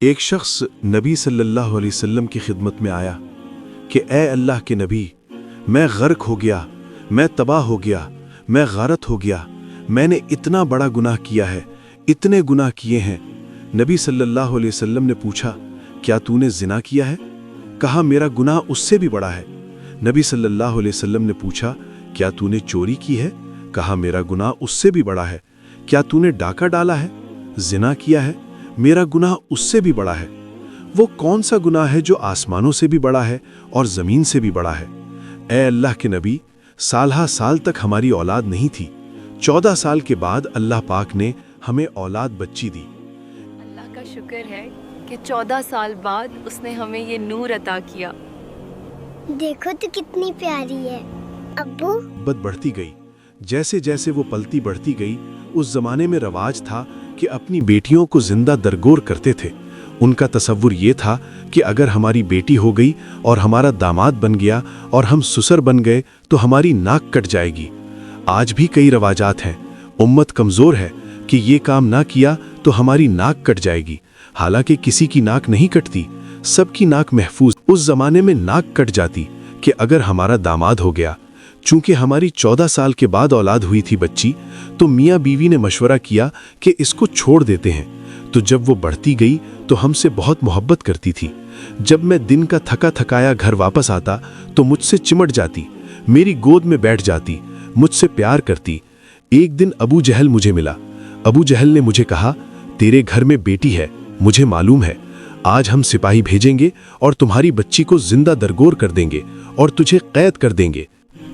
ایک شخص نبی صلی اللہ علیہ وسلم کی خدمت میں آیا کہ اے اللہ کے نبی، میں غرق ہو گیا، میں تباہ ہو گیا، میں غارت ہو گیا، میں نے اتنا بڑا گناہ کیا ہے، اتنے گناہ کیے ہیں۔ نبی صلی اللہ علیہ وسلم نے پوچھا، کیا تو نے زنا کیا ہے؟ کہا میرا گناہ اس سے بھی بڑا ہے۔ نبی صلی اللہ علیہ وسلم نے پوچھا، کیا تو نے چوری کی ہے؟ کہا میرا گناہ اس سے بھی بڑا ہے۔ کیا تو نے ڈاکہ ڈالا ہے؟ زنا کیا ہے؟ میرا گناہ اس سے بھی بڑا ہے۔ وہ کون سا گناہ ہے جو آسمانوں سے بھی بڑا ہے اور زمین سے بھی بڑا ہے؟ اے اللہ کے نبی، سالہ سال تک ہماری اولاد نہیں تھی، 14 سال کے بعد اللہ پاک نے ہمیں اولاد بچی دی۔ اللہ کا شکر ہے کہ 14 سال بعد اس نے ہمیں یہ نور عطا کیا۔ دیکھو تو کتنی پیاری ہے ابو۔ بد بڑھتی گئی، جیسے جیسے وہ پلتی بڑھتی گئی۔ اس زمانے میں رواج تھا کہ اپنی بیٹیوں کو زندہ درگور کرتے تھے۔ ان کا تصور یہ تھا کہ اگر ہماری بیٹی ہو گئی اور ہمارا داماد بن گیا اور ہم سسر بن گئے تو ہماری ناک کٹ جائے گی۔ آج بھی کئی رواجات ہیں، امت کمزور ہے کہ یہ کام نہ کیا تو ہماری ناک کٹ جائے گی، حالانکہ کسی کی ناک نہیں کٹتی، سب کی ناک محفوظ۔ اس زمانے میں ناک کٹ جاتی کہ اگر ہمارا داماد ہو گیا۔ چونکہ ہماری 14 سال کے بعد اولاد ہوئی تھی بچی، تو میاں بیوی نے مشورہ کیا کہ اس کو چھوڑ دیتے ہیں۔ تو جب وہ بڑھتی گئی تو ہم سے بہت محبت کرتی تھی۔ جب میں دن کا تھکا تھکایا گھر واپس آتا تو مجھ سے چمٹ جاتی، میری گود میں بیٹھ جاتی، مجھ سے پیار کرتی۔ ایک دن ابو جہل مجھے ملا۔ ابو جہل نے مجھے کہا، تیرے گھر میں بیٹی ہے، مجھے معلوم ہے۔ آج ہم سپاہی بھیجیں گے اور تمہاری بچی کو زندہ درگور کر دیں گے اور تجھے قید کر دیں گے۔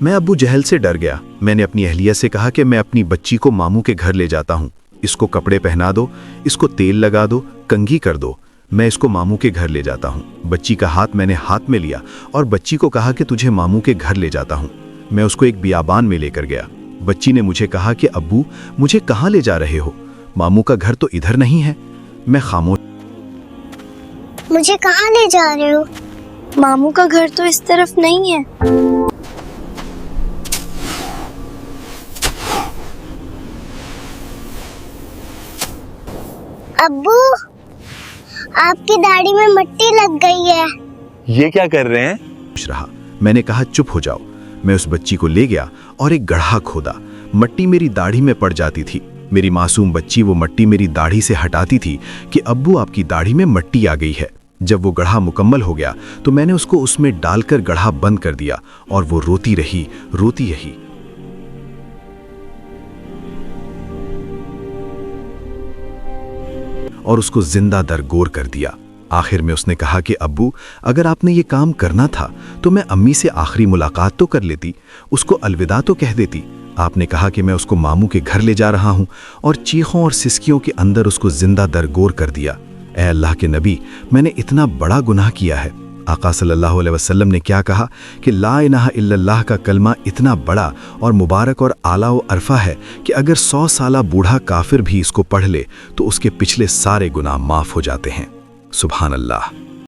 میں ابو جہل سے ڈر گیا۔ میں نے اپنی اہلیہ سے کہا کہ میں اپنی بچی کو ماموں کے گھر لے جاتا ہوں، اس کو کپڑے پہنا دو، اس کو تیل لگا دو، کنگھی کر دو، میں اس کو ماموں کے گھر لے جاتا ہوں۔ بچی کا ہاتھ میں نے ہاتھ میں لیا اور بچی کو کہا کہ تجھے ماموں کے گھر لے جاتا ہوں۔ میں اس کو ایک بیابان میں لے کر گیا۔ بچی نے مجھے کہا کہ ابو مجھے کہاں لے جا رہے ہو؟ ماموں کا گھر تو ادھر نہیں ہے۔ میں خاموش۔ مجھے کہاں لے جا رہے ہو؟ ماموں کا گھر تو اس طرف نہیں ہے۔ ابو، آپ کی داڑھی میں مٹی لگ گئی ہے۔ یہ کیا کر رہے ہیں؟ رہا۔ میں نے کہا چپ ہو جاؤ۔ میں اس بچی کو لے گیا اور ایک گڑھا کھودا۔ مٹی میری داڑھی میں پڑ جاتی تھی۔ میری معصوم بچی وہ مٹی میری داڑھی سے ہٹاتی تھی کہ ابو آپ کی داڑھی میں مٹی آ گئی ہے۔ جب وہ گڑھا مکمل ہو گیا تو میں نے اس کو اس میں ڈال کر گڑھا بند کر دیا اور وہ روتی رہی، روتی رہی۔ اور اس کو زندہ درگور کر دیا۔ آخر میں اس نے کہا کہ ابو اگر آپ نے یہ کام کرنا تھا تو میں امی سے آخری ملاقات تو کر لیتی، اس کو الوداع تو کہہ دیتی۔ آپ نے کہا کہ میں اس کو ماموں کے گھر لے جا رہا ہوں اور چیخوں اور سسکیوں کے اندر اس کو زندہ درگور کر دیا۔ اے اللہ کے نبی، میں نے اتنا بڑا گناہ کیا ہے۔ آقا صلی اللہ علیہ وسلم نے کیا کہا کہ لا الہ الا اللہ کا کلمہ اتنا بڑا اور مبارک اور اعلیٰ و عرفہ ہے کہ اگر 100 سالہ بوڑھا کافر بھی اس کو پڑھ لے تو اس کے پچھلے سارے گناہ معاف ہو جاتے ہیں۔ سبحان اللہ۔